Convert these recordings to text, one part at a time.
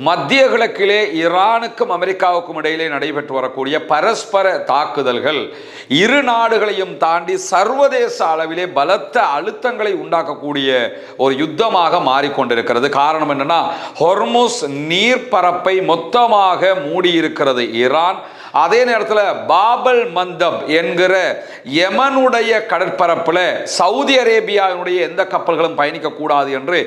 மத்திய கிழக்கிலே ஈரானுக்கும் அமெரிக்காவுக்கும் இடையிலே நடைபெற்று வரக்கூடிய பரஸ்பர தாக்குதல்கள் இரு நாடுகளையும் தாண்டி சர்வதேச அளவிலே பலத்த அழுத்தங்களை உண்டாக்கக்கூடிய ஒரு யுத்தமாக மாறிக்கொண்டிருக்கிறது. காரணம் என்னன்னா, ஹொர்முஸ் நீர்ப்பரப்பை மொத்தமாக மூடியிருக்கிறது ஈரான். அதே நேரத்தில் பாபல் மந்தப் என்கிற யமனுடைய கடற்பரப்பில் சவுதி அரேபியாவினுடைய எந்த கப்பல்களும் பயணிக்கக்கூடாது என்று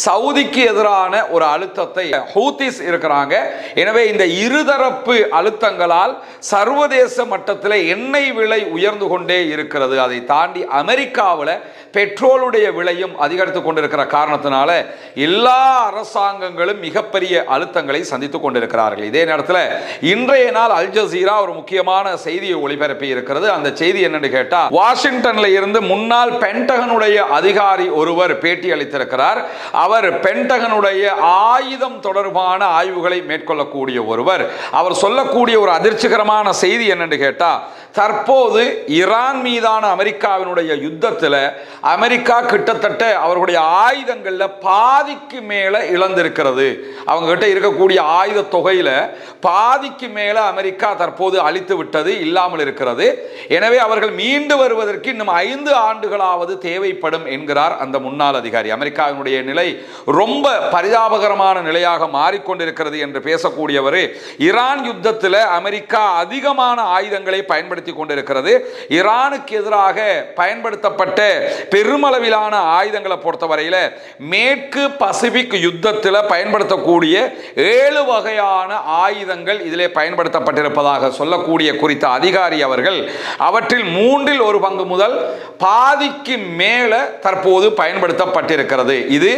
சவுதிக்கு எதிரான ஒரு அழுத்தத்தை ஹூத்திஸ் இருக்கிறாங்க. எனவே இந்த இருதரப்பு அழுத்தங்களால் சர்வதேச மட்டத்தில் எண்ணெய் விலை உயர்ந்து கொண்டே இருக்கிறது. அதை தாண்டி அமெரிக்காவில் பெட்ரோலுடைய விலையும் அதிகரித்து கொண்டிருக்கிற காரணத்தினால எல்லா அரசாங்கங்களும் மிகப்பெரிய அழுத்தங்களை சந்தித்துக் கொண்டிருக்கிறார்கள். இதே நேரத்தில் இன்றைய நாள் அல் ஜசீரா ஒரு முக்கியமான செய்தியை ஒளிபரப்பி இருக்கிறது. அந்த செய்தி என்னன்னு கேட்டா, வாஷிங்டன்ல இருந்து முன்னாள் பென்டகனுடைய அதிகாரி ஒருவர் பேட்டி அளித்திருக்கிறார். அவர் பென்டகனுடைய ஆயுதம் தொடர்பான ஆய்வுகளை மேற்கொள்ளக்கூடிய ஒருவர். அவர் சொல்லக்கூடிய ஒரு அதிர்ச்சிகரமான செய்தி என்னன்னு கேட்டா, தற்போது ஈரான் மீதான அமெரிக்காவினுடைய யுத்தத்தில் அமெரிக்கா கிட்டத்தட்ட அவர்களுடைய ஆயுதங்கள்ல பாதிக்கு மேல இழந்திருக்கிறது. அவங்க கிட்ட இருக்கக்கூடிய ஆயுத தொகையில பாதிக்கு மேல அமெரிக்கா தற்போது அழித்து விட்டது, இல்லாமல் இருக்கிறது. எனவே அவர்கள் மீண்டு வருவதற்கு இன்னும் 5 ஆண்டுகளாவது தேவைப்படும் என்கிறார் அந்த முன்னாள் அதிகாரி. அமெரிக்காவினுடைய நிலை ரொம்ப பரிதாபகரமான நிலையாக மாறிக்கொண்டிருக்கிறது என்று பேசக்கூடியவர், ஈரான் யுத்தத்தில் அமெரிக்கா அதிகமான ஆயுதங்களை பயன்படுத்தி கொண்டிருக்கிறது. ஈரானுக்கு எதிராக பயன்படுத்தப்பட்ட பெருமளவிலான ஆயுதங்களை பொறுத்தவரையில் மேற்கு பசிபிக் யுத்தத்தில் பயன்படுத்தக்கூடிய 7 வகையான ஆயுதங்கள் இதிலே பயன்படுத்தப்பட்டிருப்பதாக சொல்லக்கூடிய குறித்த அதிகாரி அவர்கள் அவற்றில் 1/3 பங்கு முதல் பாதிக்கு மேல தற்போது பயன்படுத்தப்பட்டிருக்கிறது. இது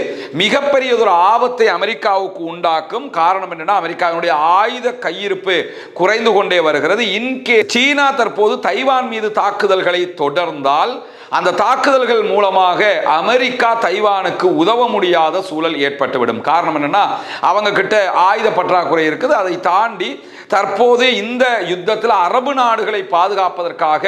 மிகப்பெரிய ஒரு ஆபத்தை அமெரிக்காவுக்கு உண்டாக்கும். காரணம் என்னன்னா, அமெரிக்காவுடைய ஆயுத கையிருப்பு குறைந்து கொண்டே வருகிறது. இன்கே சீனா தற்போது தைவான் மீது தாக்குதல்களை தொடர்ந்தால் அந்த தாக்குதல்கள் மூலமாக அமெரிக்கா தைவானுக்கு உதவ முடியாத சூழல் ஏற்பட்டுவிடும். காரணம் என்னன்னா, அவங்க கிட்ட ஆயுத பற்றாக்குறை இருக்குது. அதை தாண்டி தற்போது இந்த யுத்தத்தில் அரபு நாடுகளை பாதுகாப்பதற்காக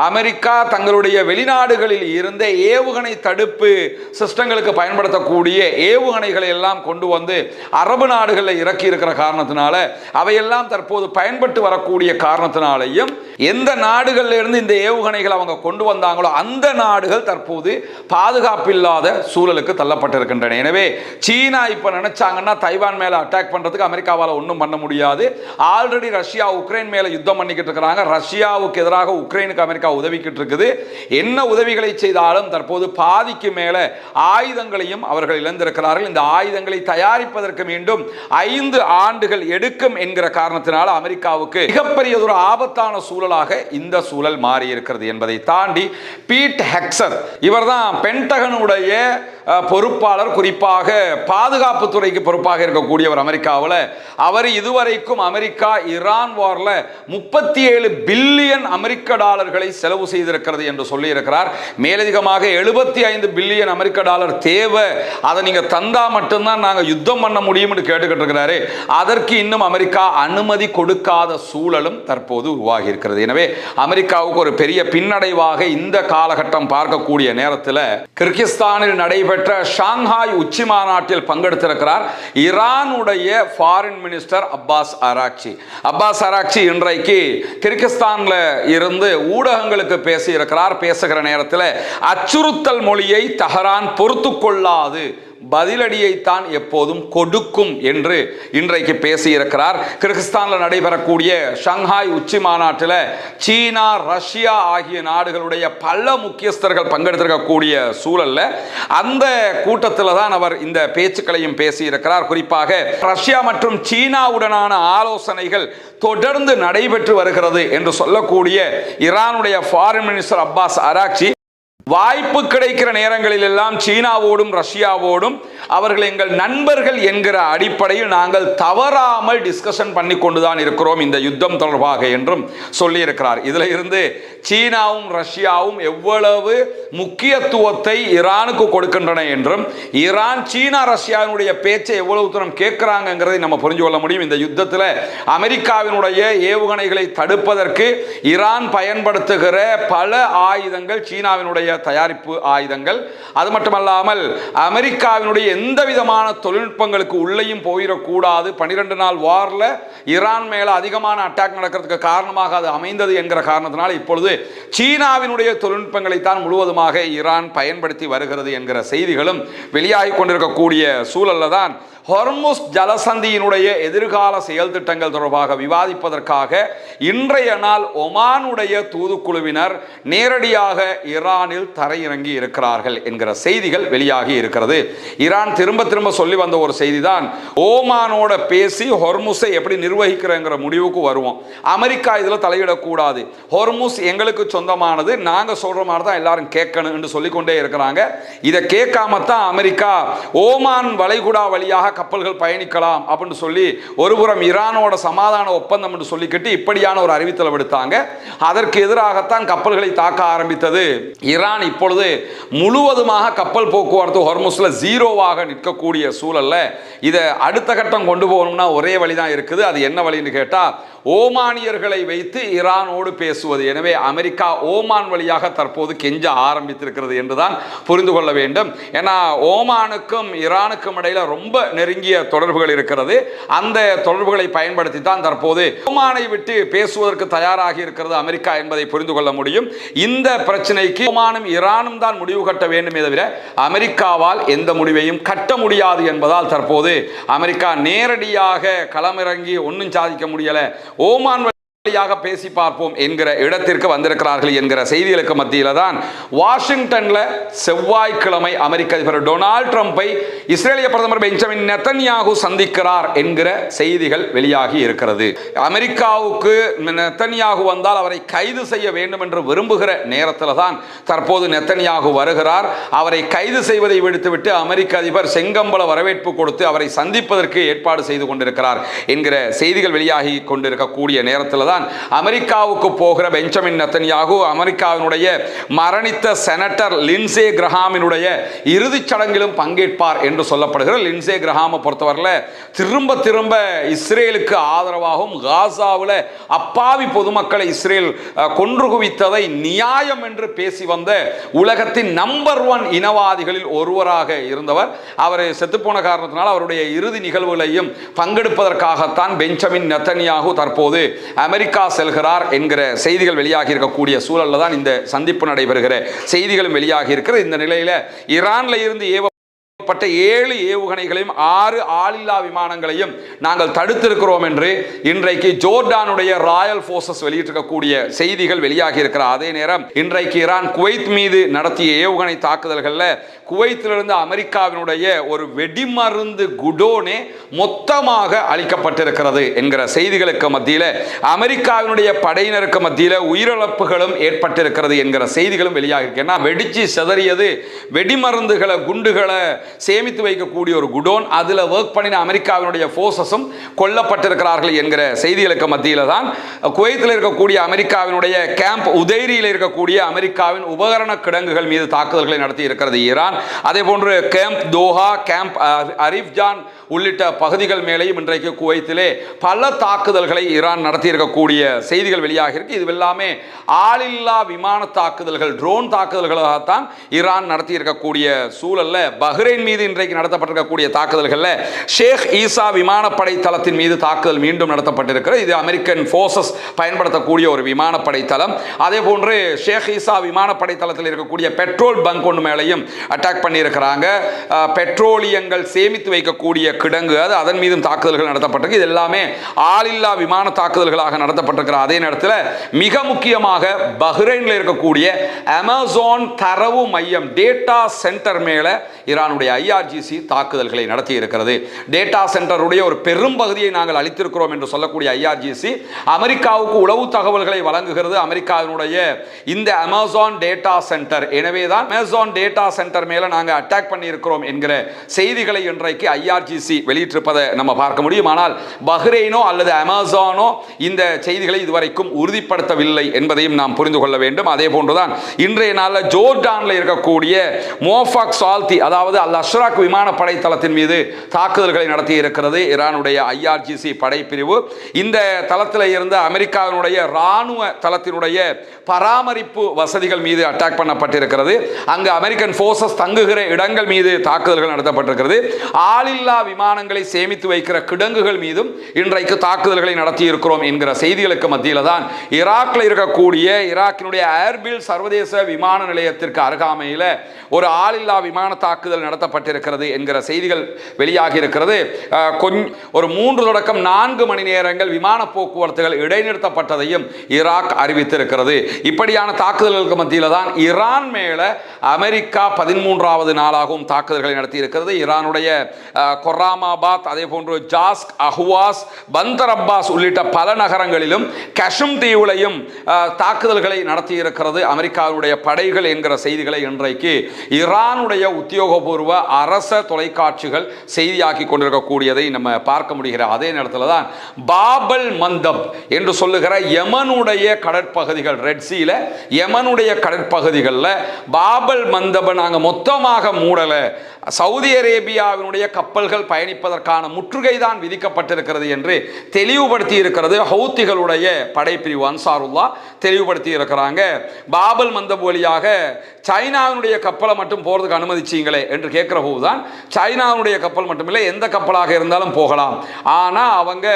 அமெரிக்கா தங்களுடைய வெளிநாடுகளில் இருந்த ஏவுகணை தடுப்பு சிஸ்டங்களுக்கு பயன்படுத்தக்கூடிய ஏவுகணைகளை எல்லாம் கொண்டு வந்து அரபு நாடுகளில் இறக்கி இருக்கிற காரணத்தினால அவையெல்லாம் தற்போது பயன்பட்டு வரக்கூடிய காரணத்தினாலையும் எந்த நாடுகளில் இருந்து இந்த ஏவுகணைகள் அவங்க கொண்டு வந்தாங்களோ அந்த நாடுகள் தற்போது பாதுகாப்பில்லாத சூழலுக்கு தள்ளப்பட்டிருக்கின்றன. எனவே சீனா இப்ப நினைச்சாங்கன்னா தைவான் மேல அட்டாக் பண்றதுக்கு அமெரிக்காவால் ஒன்றும் பண்ண முடியாது. ஆல்ரெடி ரஷ்யா உக்ரைன் மேல யுத்தம் பண்ணிக்கிட்டு இருக்கிறாங்க. ரஷ்யாவுக்கு எதிராக உக்ரைனுக்கு அமெரிக்கா உதவிக்கிட்டு இருக்குது. என்ன உதவிகளை செய்தாலும் தற்போது பாதிக்கு மேல ஆயுதங்களையும் அவர்கள் இழந்திருக்கிறார்கள். இந்த ஆயுதங்களை தயாரிப்பதற்கு மீண்டும் 5 ஆண்டுகள் எடுக்கும் என்கிற காரணத்தினால் அமெரிக்காவுக்கு மிகப்பெரிய ஒரு ஆபத்தான சூழலாக இந்த சூழல் மாறி இருக்கிறது என்பதை தாண்டி பீட் ஹெக்ஸர் இவர்தான் பென்டகனுடைய பொறுப்பாளர், குறிப்பாக பாதுகாப்பு துறைக்கு பொறுப்பாக இருக்கக்கூடியவர் அமெரிக்காவில். அவர் இதுவரைக்கும் அமெரிக்கா ஈரான் வார்ல 37 பில்லியன் அமெரிக்க டாலர்களை செலவு செய்திருக்கிறது என்று சொல்லி இருக்கிறார். மேலதிகமாக 75 பில்லியன் அமெரிக்க டாலர் தேவை, அதை நீங்க தந்தா மட்டும்தான் நாங்க யுத்தம் பண்ண முடியும் என்று கேட்டுக்கிட்டு இருக்கிறாரு. அதற்கு இன்னும் அமெரிக்கா அனுமதி கொடுக்காத சூழலும் தற்போது உருவாகி இருக்கிறது. எனவே அமெரிக்காவுக்கு ஒரு பெரிய பின்னடைவாக இந்த காலகட்டம் பார்க்கக்கூடிய நேரத்தில் கிர்கிஸ்தானில் நடைபெற்ற ஷாங்காய் உச்சி மாநாட்டில் பங்கெடுத்திருக்கிறார் ஈரானுடைய foreign minister Abbas Araghchi. Abbas Araghchi இன்றைக்கு கிர்கிஸ்தான்ல இருந்து ஊடகங்களுக்கு பேசியிருக்கிறார். பேசுகிற நேரத்தில் அச்சுறுத்தல் மொழியை தெஹரான் பொறுத்து கொள்ளாது, பதிலடியைத்தான் எப்போதும் கொடுக்கும் என்று இன்றைக்கு பேசியிருக்கிறார். கிர்கிஸ்தானில் நடைபெறக்கூடிய ஷாங்காய் உச்சி மாநாட்டில் சீனா, ரஷ்யா ஆகிய நாடுகளுடைய பல முக்கியஸ்தர்கள் பங்கெடுத்திருக்கக்கூடிய சூழல்ல அந்த கூட்டத்தில் தான் அவர் இந்த பேச்சுக்களையும் பேசியிருக்கிறார். குறிப்பாக ரஷ்யா மற்றும் சீனாவுடனான ஆலோசனைகள் தொடர்ந்து நடைபெற்று வருகிறது என்று சொல்லக்கூடிய ஈரானுடைய ஃபாரின் மினிஸ்டர் அப்பாஸ் அராக்சி, வாய்ப்பு கிடைக்கிற நேரங்களில் எல்லாம் சீனாவோடும் ரஷ்யாவோடும் அவர்கள் எங்கள் நண்பர்கள் என்கிற அடிப்படையில் நாங்கள் தவறாமல் டிஸ்கஷன் பண்ணி கொண்டுதான் இருக்கிறோம் இந்த யுத்தம் தொடர்பாக என்றும் சொல்லி இருக்கிறார். இதுல இருந்து சீனாவும் ரஷ்யாவும் எவ்வளவு முக்கியத்துவத்தை ஈரானுக்கு கொடுக்கின்றன என்றும் ஈரான் சீனா ரஷ்யாவினுடைய பேச்சை எவ்வளவு தூரம் கேட்கிறாங்கிறதை நம்ம புரிஞ்சு கொள்ள முடியும். இந்த யுத்தத்தில் அமெரிக்காவினுடைய ஏவுகணைகளை தடுப்பதற்கு ஈரான் பயன்படுத்துகிற பல ஆயுதங்கள் சீனாவினுடைய தயாரிப்பு ஆயுதங்கள். அது மட்டுமல்லாமல் அமெரிக்காவினுடைய எந்த விதமான தொழில்நுட்பங்களுக்கு உள்ளேயும் போயிடக்கூடாது. 12 நாள் வார்ல ஈரான் மேல அதிகமான அட்டாக் நடக்கிறதுக்கு காரணமாக அது அமைந்தது என்கிற காரணத்தினால் இப்பொழுது சீனாவினுடைய தொழில்நுட்பங்களை தான் முழுவதுமாக ஈரான் பயன்படுத்தி வருகிறது என்கிற செய்திகளும் வெளியாகி கொண்டிருக்கக்கூடிய சூழல்ல தான் ஹொர்முஸ் ஜலசந்தியினுடைய எதிர்கால செயல் திட்டங்கள் தொடர்பாக விவாதிப்பதற்காக இன்றைய நாள் ஒமானுடைய தூதுக்குழுவினர் நேரடியாக ஈரானில் தரையிறங்கி இருக்கிறார்கள் என்கிற செய்திகள் வெளியாகி இருக்கிறது. ஈரான் திரும்ப திரும்ப சொல்லி வந்த ஒரு செய்தி தான், ஓமானோட பேசி ஹொர்முஸை எப்படி நிர்வகிக்கிறங்கிற முடிவுக்கு வருவோம், அமெரிக்கா இதில் தலையிடக்கூடாது, ஹொர்முஸ் எங்களுக்கு சொந்தமானது, நாங்கள் சொல்ற மாதிரி தான் எல்லாரும் கேட்கணும் என்று சொல்லிக்கொண்டே இருக்கிறாங்க. இதை கேட்காமத்தான் அமெரிக்கா ஓமான் வளைகுடா வழியாக கப்பல்கள் பயணிக்கலாம் அப்படின்னு சொல்லி ஒருபுறம் ஈரானோட சமாதான ஒப்பந்தம் என்று சொல்லிக்கிட்டு இப்படியான ஒரு அறிவித்தல் விடுத்தாங்க. அதற்கு எதிராகத்தான் கப்பல்களை தாக்க ஆரம்பித்தது. ஈரான் இப்பொழுது முழுவதுமாக கப்பல் போக்குவரத்து ஹொர்முஸ்ல ஜீரோவாக நிற்கக்கூடிய சூழல்ல இதை அடுத்த கட்டம் கொண்டு போகணும்னா ஒரே வழிதான் இருக்குது. அது என்ன வழின்னு கேட்டா ஓமானியர்களை வைத்து ஈரானோடு பேசுவது. எனவே அமெரிக்கா ஓமான் வழியாக தற்போது கெஞ்ச ஆரம்பித்திருக்கிறது என்றுதான் புரிந்து கொள்ள வேண்டும். ஏன்னா ஓமானுக்கும் ஈரானுக்கும் இடையில ரொம்ப நெருங்கிய தொடர்புகள் இருக்கிறது. அந்த தொடர்புகளை பயன்படுத்தி தான் தற்போது ஓமானை விட்டு பேசுவதற்கு தயாராகி இருக்கிறது அமெரிக்கா என்பதை புரிந்து கொள்ள முடியும். இந்த பிரச்சனைக்கு ஓமானும் ஈரானும் தான் முடிவு கட்ட வேண்டுமே தவிர அமெரிக்காவால் எந்த முடிவையும் கட்ட முடியாது என்பதால் தற்போது அமெரிக்கா நேரடியாக களமிறங்கி ஒன்றும் சாதிக்க முடியல, ஓமான் வழியாக பேசி பார்ப்போம் என்கிற இடத்திற்கு வந்திருக்கிறார்கள் என்கிற செய்திகளுக்கு மத்தியில தான் வாஷிங்டன்ல செவ்வாய்க்கிழமை அமெரிக்க அதிபர் டொனால்ட் ட்ரம்பை இஸ்ரேலிய பிரதமர் பெஞ்சமின் நெத்தன்யாகு சந்திக்கிறார் என்கிற செய்திகள் வெளியாகி இருக்கிறது. அமெரிக்காவுக்கு நெத்தன்யாகு வந்தால் அவரை கைது செய்ய வேண்டும் என்று விரும்புகிற நேரத்தில் தான் தற்போது நெத்தன்யாகு வருகிறார். அவரை கைது செய்வதை விடுத்துவிட்டு அமெரிக்க அதிபர் செங்கம்பல வரவேற்பு கொடுத்து அவரை சந்திப்பதற்கு ஏற்பாடு செய்து கொண்டிருக்கிறார் என்கிற செய்திகள் வெளியாகி கொண்டிருக்கக்கூடிய நேரத்தில் அமெரிக்காவுக்கு போகிற பெஞ்சமின் நெத்தன்யாகு அமெரிக்காவினுடைய மரணித்த செனட்டர் லின்சே கிரஹாமினுடைய இறுதிச் சடங்கிலும் பங்கேற்பார் என்று சொல்லப்படுகிற லின்சே கிரஹாமை பொறுத்தவரையில் திரும்ப திரும்ப இஸ்ரேலுக்கு ஆதரவாகவும் காசாவில் அப்பாவி பொதுமக்களை இஸ்ரேல் கொன்று குவித்ததை நியாயம் என்று பேசி வந்த உலகத்தின் நம்பர் 1 இனவாதிகளில் ஒருவராக இருந்தவர். அவர் செத்துப்போன காரணத்தினால் அவருடைய இறுதி நிகழ்வுகளையும் பங்கெடுப்பதற்காகத்தான் பெஞ்சமின் நெத்தன்யாகு தற்போது அமெரிக்கா செல்கிறார் என்கிற செய்திகள் வெளியாகி இருக்கக்கூடிய சூழல்ல தான் இந்த சந்திப்பு நடைபெறுகிற செய்திகளும் வெளியாகி இருக்கிறது. இந்த நிலையில ஈரான்ல இருந்து ஏவப்பட்ட 7 ஏவுகணைகளையும் 6 ஆளில்லா விமானங்களையும் நாங்கள் தடுத்திருக்கிறோம் என்று இன்றைக்கு ஜோர்டானுடைய ராயல் போர்சஸ் வெளியிட்டிருக்கக்கூடிய செய்திகள் வெளியாகி இருக்கிற அதே நேரம் இன்றைக்கு ஈரான் குவைத் மீது நடத்திய ஏவுகணை தாக்குதல்கள்ல குவைத்திலிருந்து அமெரிக்காவினுடைய ஒரு வெடிமருந்து குடோனே மொத்தமாக அளிக்கப்பட்டிருக்கிறது என்கிற செய்திகளுக்கு மத்தியில் அமெரிக்காவினுடைய படையினருக்கு மத்தியில் உயிரிழப்புகளும் ஏற்பட்டிருக்கிறது என்கிற செய்திகளும் வெளியாகி இருக்கு. வெடிச்சு செதறியது வெடிமருந்துகளை குண்டுகளை சேமித்து வைக்கக்கூடிய ஒரு குடோன், அதில் ஒர்க் பண்ணின அமெரிக்காவினுடைய போர்சஸும் கொல்லப்பட்டிருக்கிறார்கள் என்கிற செய்திகளுக்கு மத்தியில் தான் குவைத்தில் இருக்கக்கூடிய அமெரிக்காவினுடைய கேம்ப் உதைரியில் இருக்கக்கூடிய அமெரிக்காவின் உபகரண கிடங்குகள் மீது தாக்குதல்களை நடத்தி இருக்கிறது ஈரான். அதே போன்று கேம்ப் தோஹா, கேம்ப் அரிஃப்ஜான் உள்ளிட்ட பகுதிகள் மேலேயும் இன்றைக்கு குவைத்திலே பல தாக்குதல்களை ஈரான் நடத்தி இருக்கக்கூடிய செய்திகள் வெளியாக இருக்கு. இது எல்லாமே ஆளில்லா விமான தாக்குதல்கள், ட்ரோன் தாக்குதல்களாகத்தான் ஈரான் நடத்தி இருக்கக்கூடிய சூழல்ல பஹ்ரைன் மீது இன்றைக்கு நடத்தப்பட்டிருக்கக்கூடிய தாக்குதல்கள்ல ஷேக் ஈசா விமானப்படை தளத்தின் மீது தாக்குதல் மீண்டும் நடத்தப்பட்டிருக்கிறது. இது அமெரிக்கன் போர்சஸ் பயன்படுத்தக்கூடிய ஒரு விமானப்படை தளம். அதே போன்று ஷேக் ஈசா விமானப்படை தளத்தில் இருக்கக்கூடிய பெட்ரோல் பங்க் ஒன்று மேலையும் அட்டாக் பண்ணியிருக்கிறாங்க. பெட்ரோலியங்கள் சேமித்து வைக்கக்கூடிய கிடங்கு, அது அதன் மீதும் தாக்குதல்கள் நடத்தப்பட்டிருக்கு. இது எல்லாமே ஆளில்லா விமான தாக்குதல்களாக நடத்தப்பட்டிருக்கிற அதே நேரத்தில் மிக முக்கியமாக பஹ்ரைனில் இருக்கக்கூடிய அமேசான் தரவு மையம் டேட்டா சென்டர் மேல ஈரானுடைய ஐஆர்ஜிசி தாக்குதல்களை நடத்தி இருக்கிறது. டேட்டா சென்டருடைய ஒரு பெரும் பகுதியை நாங்கள் அளித்திருக்கிறோம் என்று சொல்லக்கூடிய ஐஆர்ஜிசி அமெரிக்காவுக்கு உளவு தகவல்களை வழங்குகிறது. அமெரிக்காவினுடைய இந்த அமேசான் டேட்டா சென்டர், எனவேதான் அமேசான் டேட்டா சென்டர் மேல நாங்கள் அட்டாக் பண்ணி இருக்கிறோம் என்கிற செய்திகளை இன்றைக்கு ஐஆர்ஜிசி IRGC வெளியிட்டிருப்பதை நம்ம பார்க்க முடியும். ஆனால் பஹ்ரைனோ அல்லது அமேசானோ இந்த செய்திகளை இதுவரைக்கும் உறுதிப்படுத்தவில்லை என்பதையும் நாம் புரிந்து கொள்ள வேண்டும். அதே போன்றுதான் இன்றைய நாளில் ஜோர்டானில் இருக்கக்கூடிய மோஃபாக் சால்தி, அதாவது அல் அஷ்ராக் விமானப்படை தளத்தின் மீது தாக்குதல்களை நடத்தி இருக்கிறது ஈரானுடைய IRGC படைப்பிரிவு. இந்த தளத்தில் இருந்த அமெரிக்காவினுடைய இராணுவ தளத்தினுடைய பராமரிப்பு வசதிகள் மீது அட்டாக் பண்ணப்பட்டிருக்கிறது. அங்கு அமெரிக்கன் போர்சஸ் தங்குகிற இடங்கள் மீது தாக்குதல்கள் நடத்தப்பட்டிருக்கிறது. ஆளில்லா விமானங்களை சேமித்து வைக்கிற கிடங்குகள் மீதும் இன்றைக்கு தாக்குதல்களை நடத்தி இருக்கிறோம் என்கிற செய்திகளுக்கு மத்தியில் தான் ஈராக்கில் இருக்கக்கூடிய ஈராக்கினுடைய ஏர்பில் சர்வதேச விமான நிலையத்திற்கு அருகாமையில் ஒரு ஆளில்லா விமான தாக்குதல் நடத்தப்பட்டிருக்கிறது என்கிற செய்திகள் வெளியாகி இருக்கிறது. ஒரு 3 தொடக்கம் 4 மணி நேரங்கள் விமான போக்குவரத்துகள் இடைநிறுத்தப்பட்டதையும் ஈராக் அறிவித்திருக்கிறது. இப்படியான தாக்குதல்களுக்கு மத்தியில் தான் ஈரான் மேல அமெரிக்கா 13வது நாளாகவும் தாக்குதல்களை நடத்தி இருக்கிறது. ஈரானுடைய கொர்ராமாபாத், அதே போன்று ஜாஸ்க், அஹ்வாஸ், பந்தர் அப்பாஸ் உள்ளிட்ட பல நகரங்களிலும் கஷம் தீவுலையும் தாக்குதல்களை நடத்தி இருக்கிறது அமெரிக்காவுடைய படைகள் என்கிற செய்திகளை இன்றைக்கு ஈரானுடைய உத்தியோகபூர்வ அரச தொலைக்காட்சிகள் செய்தியாக்கி கொண்டிருக்கக்கூடியதை நம்ம பார்க்க முடிகிற அதே நேரத்தில் தான் பாபல் மந்தப் என்று சொல்லுகிற யமனுடைய கடற்பகுதிகள், ரெட் சீல யமனுடைய கடற்பகுதிகளில் பாபல் மந்தபை நாங்கள் மொத்தமாக மூடலை, சவுதி அரேபியாவினுடைய கப்பல்கள் பயணிப்பதற்கான முற்றுகை தான் விதிக்கப்பட்டிருக்கிறது என்று தெளிவுபடுத்தி இருக்கிறது ஹவுத்திகளுடைய படைப்பிரிவு அன்சாருல்லா தெளிவுபடுத்தி இருக்கிறாங்க. பாபல் மந்தப் வழியாக சைனாவினுடைய கப்பலை மட்டும் போறதுக்கு அனுமதிச்சீங்களே என்று கேட்கிற போதுதான் சைனாவுடைய கப்பல் மட்டுமில்லை, எந்த கப்பலாக இருந்தாலும் போகலாம், ஆனால் அவங்க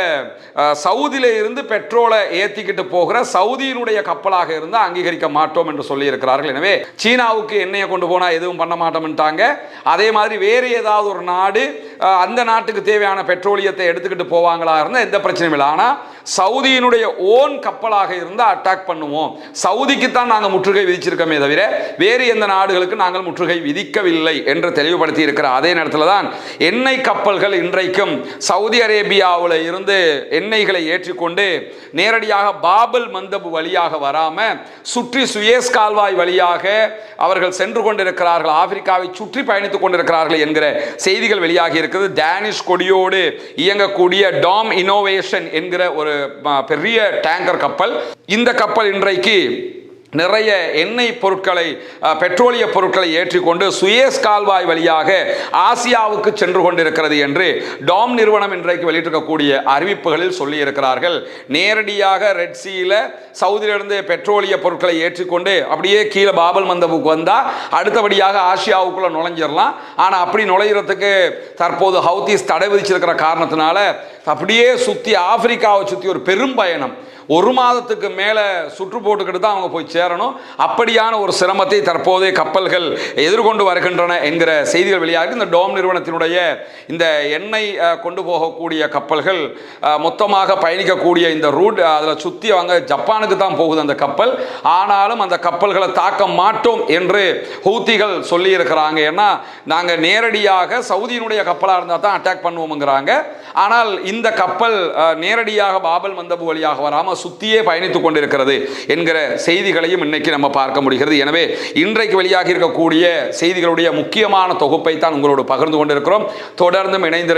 சவுதியில இருந்து பெட்ரோலை ஏற்றிக்கிட்டு போகிற சவுதியினுடைய கப்பலாக இருந்தால் அங்கீகரிக்க மாட்டோம் என்று சொல்லி இருக்கிறார்கள். எனவே சீனாவுக்கு எண்ணெயை கொண்டு போனால் எதுவும் பண்ண மாட்டோம்ட்டாங்க. அதே மாதிரி வேறு ஏதாவது ஒரு நாடு அந்த நாட்டுக்கு தேவையான பெட்ரோலியத்தை எடுத்துக்கிட்டு போவாங்களா இருந்தால் எந்த பிரச்சனையும் இல்லை. ஆனால் சவுதியினுடைய ஓன் கப்பலாக இருந்தால் அட்டாக் பண்ணுவோம், சவுதிக்கு தான் நாங்கள் முற்றுகை விதிச்சிருக்கோமே தவிர வேறு எந்த நாடுகளுக்கு நாங்கள் முற்றுகை விதிக்கவில்லை என்று தெளிவுபடுத்தி இருக்கிற அதே நேரத்தில் தான் எண்ணெய் கப்பல்கள் இன்றைக்கும் சவுதி அரேபியாவில் இருந்து எண்ணெய்களை ஏற்றிக்கொண்டு நேரடியாக பாபல் மந்தப் வழியாக வராம சுற்றி சுயேஸ் கால்வாய் வழியாக அவர்கள் சென்று கொண்டிருக்கிறார்கள், ஆப்பிரிக்காவை சுற்றி பயணித்துக் கொண்டிருக்கிறார்கள் என்கிற செய்திகள் வெளியாகி இருக்கிறது. டேனிஷ் கொடியோடு இயங்கக்கூடிய டாம் இனோவேஷன் என்கிற ஒரு பெரிய டேங்கர் கப்பல், இந்த கப்பல் இன்றைக்கு நிறைய எண்ணெய் பொருட்களை, பெட்ரோலிய பொருட்களை ஏற்றிக்கொண்டு சுயேஸ் கால்வாய் வழியாக ஆசியாவுக்கு சென்று கொண்டிருக்கிறது என்று டாம் நிறுவனம் இன்றைக்கு வெளியிட்டிருக்கக்கூடிய அறிவிப்புகளில் சொல்லி இருக்கிறார்கள். நேரடியாக ரெட் சீல சவுதியிலிருந்து பெட்ரோலிய பொருட்களை ஏற்றிக்கொண்டு அப்படியே கீழே பாபல் மந்தபுக்கு வந்தால் அடுத்தபடியாக ஆசியாவுக்குள்ள நுழைஞ்சிடலாம். ஆனால் அப்படி நுழைகிறதுக்கு தற்போது ஹவுத்திஸ் தடை விதிச்சிருக்கிற காரணத்தினால அப்படியே சுற்றி ஆப்பிரிக்காவை சுற்றி ஒரு பெரும் பயணம், 1 மாதத்துக்கு மேலே சுற்று போட்டுக்கிட்டு தான் அவங்க போய் சேரணும். அப்படியான ஒரு சிரமத்தை தற்போது கப்பல்கள் எதிர்கொண்டு வருகின்றன என்கிற செய்திகள் வெளியாக இந்த டோம் நிறுவனத்தினுடைய இந்த எண்ணெய் கொண்டு போகக்கூடிய கப்பல்கள் மொத்தமாக பயணிக்கக்கூடிய இந்த ரூட் அதில் சுற்றி அவங்க ஜப்பானுக்கு தான் போகுது அந்த கப்பல். ஆனாலும் அந்த கப்பல்களை தாக்க மாட்டோம் என்று ஹூத்திகள் சொல்லி இருக்கிறாங்க. ஏன்னா நாங்கள் நேரடியாக சவுதியினுடைய கப்பலாக இருந்தால் தான் அட்டாக் பண்ணுவோம்ங்கிறாங்க. ஆனால் இந்த கப்பல் நேரடியாக பாபல் மந்தப் வழியாக வராமல் சுத்தியே பயணித்துக் கொண்டிருக்கிறது என்கிற செய்திகளையும் இன்னைக்கு நம்ம பார்க்க முடிகிறது. எனவே இன்றைக்கு வெளியாகி இருக்கக்கூடிய செய்திகளுடைய முக்கியமான தொகுப்பை தான் உங்களோடு பகிர்ந்து கொண்டிருக்கிறோம். தொடர்ந்து இணைந்து